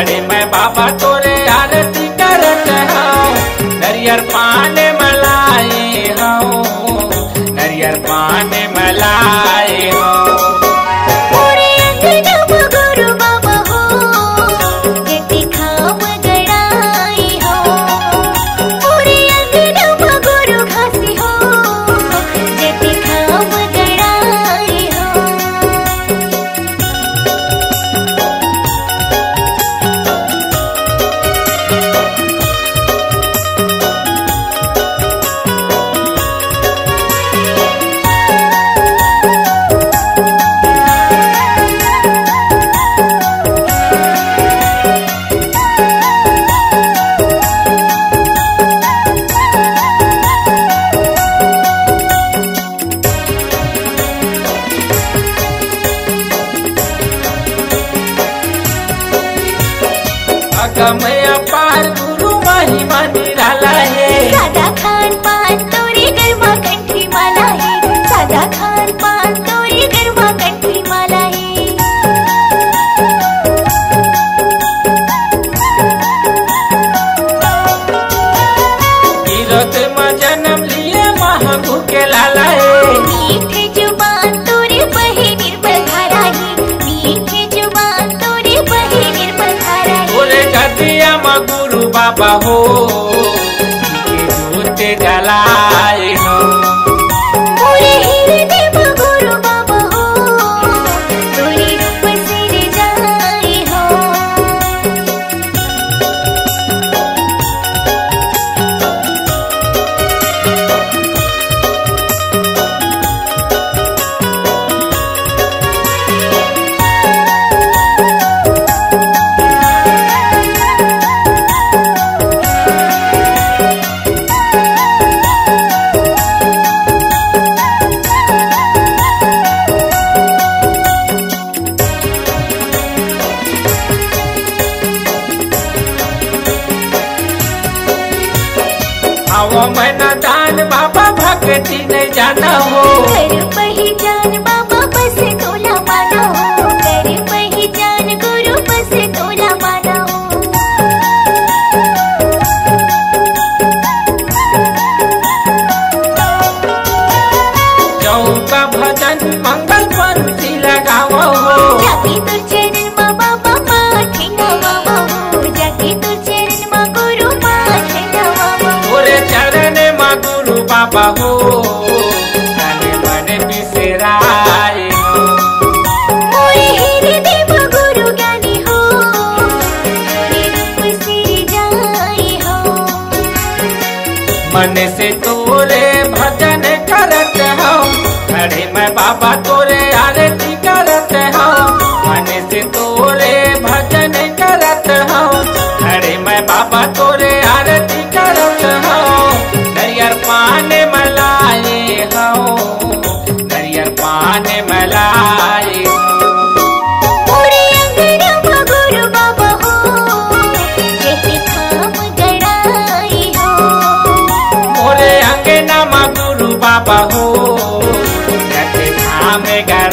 खड़े मैं बाबा तोरे आरती करत हूँ। नरियर पान मलाई हूँ, नरियर पान मलाई हूँ। अगमया पार गुरु महिमा निराला है। सादा खान पान तोरी गरमा कंठी माला है, सादा खान पान तोरी गरमा कंठी माला है। कीरत में जन्म लिए महबू के लाला है। मीठे जुबान तोरे बहे निर्मल धारा है, मीठे जुबान तोरे बहे निर्मल धारा है। बोले गदिया में गुरु बाबा हो, जूते जलाए हो। पूरे हृदय में गुरु बाबा हो, तोरे रूप सिर जाए हो। आओ मैना दान बाबा भक्ति नहीं जाना हो। कर पहचान बाबा बस तोला माना हो, कर पहचान गुरु बस तोला माना हो। चौका भजन मंगल पंथी लगाओ हो। जाके तुर चरण माँ बाबा पाठ नवावा हो, जाके तुर चरण माँ गुरु पाठ नवावा हो। पूरे चरण में गुरु बाबा हो, तन मन बिसराए हो। पूरे हृदय में गुरु ज्ञानी हो, तोरे रूप सिर जाए हो। मन से तोरे भजन करत हूँ, खड़े मैं बाबा तोरे आरती करत हूँ। मन से तोरे भजन करत हूँ, खड़े मैं बाबा तोरे आरती करत हूँ। नरियर पान मलाई हूँ, नरियर पान मलाई हूँ। पूरे अंगना में गुरु बाबा हो, जैसे थाम गड़ाई हो। मोरे अंगना में गुरु बाबा हो, जैसे धाम गड़ा